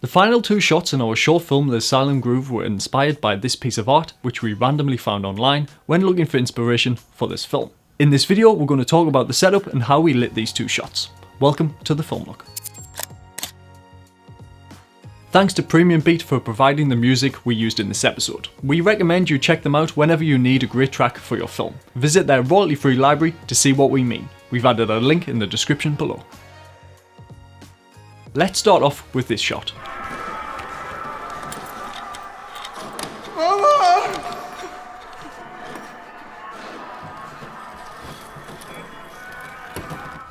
The final two shots in our short film The Silent Groove were inspired by this piece of art, which we randomly found online when looking for inspiration for this film. In this video, we're going to talk about the setup and how we lit these two shots. Welcome to the Film Look. Thanks to Premium Beat for providing the music we used in this episode. We recommend you check them out whenever you need a great track for your film. Visit their royalty-free library to see what we mean. We've added a link in the description below. Let's start off with this shot.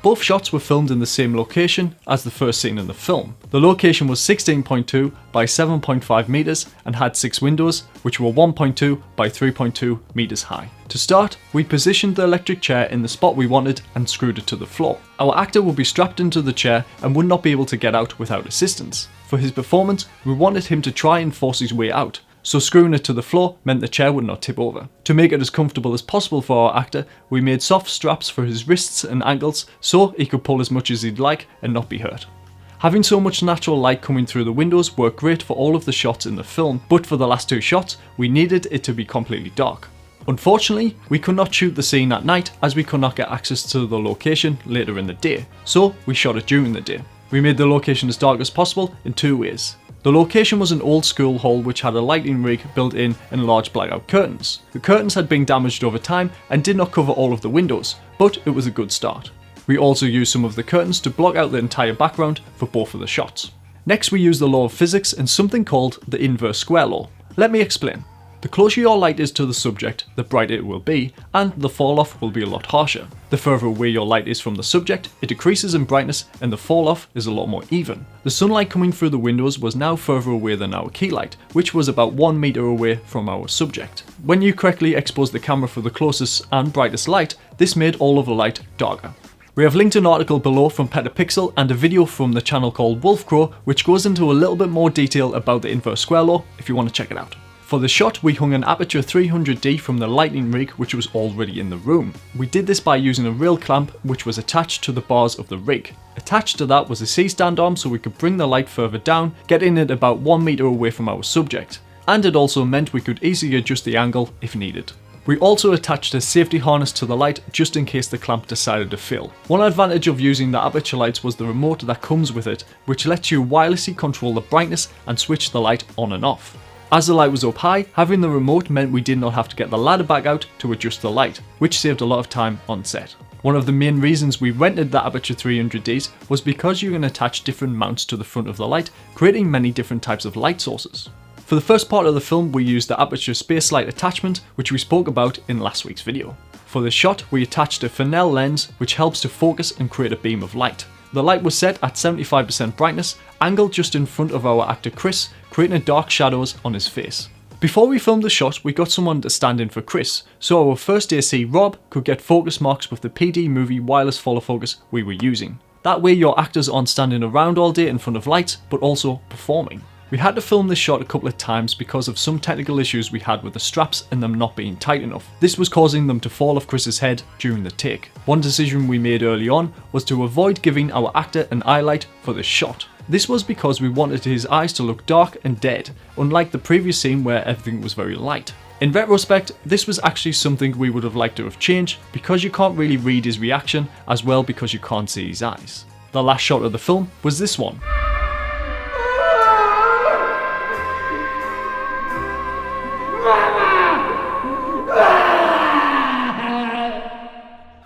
Both shots were filmed in the same location as the first scene in the film. The location was 16.2 by 7.5 meters and had 6 windows, which were 1.2 by 3.2 meters high. To start, we positioned the electric chair in the spot we wanted and screwed it to the floor. Our actor would be strapped into the chair and would not be able to get out without assistance. For his performance, we wanted him to try and force his way out, so screwing it to the floor meant the chair would not tip over. To make it as comfortable as possible for our actor, we made soft straps for his wrists and ankles so he could pull as much as he'd like and not be hurt. Having so much natural light coming through the windows worked great for all of the shots in the film, but for the last two shots, we needed it to be completely dark. Unfortunately, we could not shoot the scene at night as we could not get access to the location later in the day, so we shot it during the day. We made the location as dark as possible in two ways. The location was an old school hall which had a lighting rig built in and large blackout curtains. The curtains had been damaged over time and did not cover all of the windows, but it was a good start. We also used some of the curtains to block out the entire background for both of the shots. Next, we used the law of physics and something called the inverse square law. Let me explain. The closer your light is to the subject, the brighter it will be, and the fall off will be a lot harsher. The further away your light is from the subject, it decreases in brightness and the fall off is a lot more even. The sunlight coming through the windows was now further away than our key light, which was about 1 meter away from our subject. When you correctly expose the camera for the closest and brightest light, this made all of the light darker. We have linked an article below from Petapixel and a video from the channel called Wolfcrow, which goes into a little bit more detail about the inverse square law if you want to check it out. For the shot, we hung an Aputure 300D from the lighting rig which was already in the room. We did this by using a rail clamp which was attached to the bars of the rig. Attached to that was a C-stand arm so we could bring the light further down, getting it about 1 meter away from our subject. And it also meant we could easily adjust the angle if needed. We also attached a safety harness to the light just in case the clamp decided to fail. One advantage of using the Aputure lights was the remote that comes with it, which lets you wirelessly control the brightness and switch the light on and off. As the light was up high, having the remote meant we did not have to get the ladder back out to adjust the light, which saved a lot of time on set. One of the main reasons we rented the Aputure 300Ds was because you can attach different mounts to the front of the light, creating many different types of light sources. For the first part of the film, we used the Aputure Space Light attachment, which we spoke about in last week's video. For this shot, we attached a Fresnel lens, which helps to focus and create a beam of light. The light was set at 75% brightness, angled just in front of our actor Chris, creating dark shadows on his face. Before we filmed the shot, we got someone to stand in for Chris, so our first AC Rob could get focus marks with the PD Movie wireless follow focus we were using. That way your actors aren't standing around all day in front of lights, but also performing. We had to film this shot a couple of times because of some technical issues we had with the straps and them not being tight enough. This was causing them to fall off Chris's head during the take. One decision we made early on was to avoid giving our actor an eye light for this shot. This was because we wanted his eyes to look dark and dead, unlike the previous scene where everything was very light. In retrospect, this was actually something we would have liked to have changed because you can't really read his reaction, as well because you can't see his eyes. The last shot of the film was this one.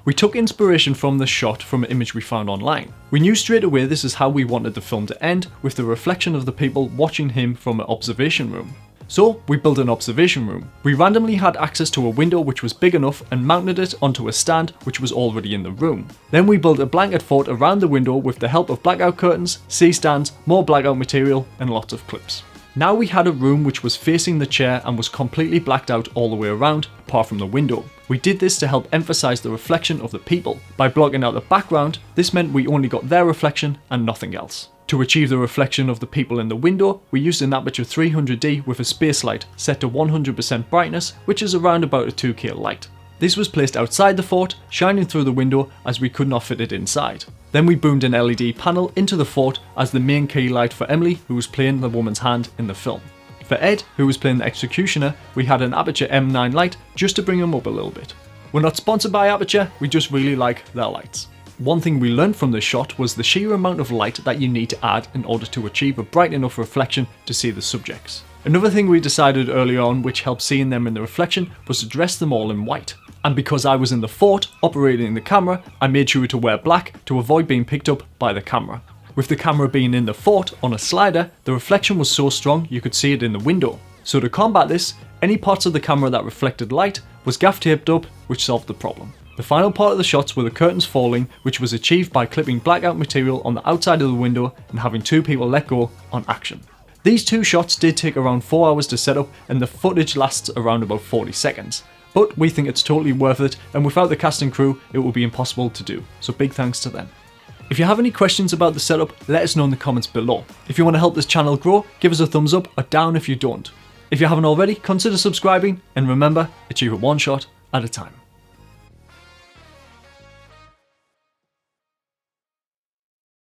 We took inspiration from this shot from an image we found online. We knew straight away this is how we wanted the film to end, with the reflection of the people watching him from an observation room. So we built an observation room. We randomly had access to a window which was big enough and mounted it onto a stand which was already in the room. Then we built a blanket fort around the window with the help of blackout curtains, C-stands, more blackout material and lots of clips. Now we had a room which was facing the chair and was completely blacked out all the way around, apart from the window. We did this to help emphasize the reflection of the people. By blocking out the background, this meant we only got their reflection and nothing else. To achieve the reflection of the people in the window, we used an Aputure 300D with a space light set to 100% brightness, which is around about a 2K light. This was placed outside the fort, shining through the window as we could not fit it inside. Then we boomed an LED panel into the fort as the main key light for Emily, who was playing the woman's hand in the film. For Ed, who was playing the executioner, we had an Aputure M9 light just to bring him up a little bit. We're not sponsored by Aputure, we just really like their lights. One thing we learned from this shot was the sheer amount of light that you need to add in order to achieve a bright enough reflection to see the subjects. Another thing we decided early on which helped seeing them in the reflection was to dress them all in white. And because I was in the fort operating the camera, I made sure to wear black to avoid being picked up by the camera. With the camera being in the fort on a slider, the reflection was so strong you could see it in the window. So to combat this, any parts of the camera that reflected light was gaff taped up, which solved the problem. The final part of the shots were the curtains falling, which was achieved by clipping blackout material on the outside of the window and having two people let go on action. These two shots did take around 4 hours to set up and the footage lasts around about 40 seconds. But we think it's totally worth it, and without the cast and crew it would be impossible to do, so big thanks to them. If you have any questions about the setup, let us know in the comments below. If you want to help this channel grow, give us a thumbs up or down if you don't. If you haven't already, consider subscribing, and remember, achieve it one shot at a time.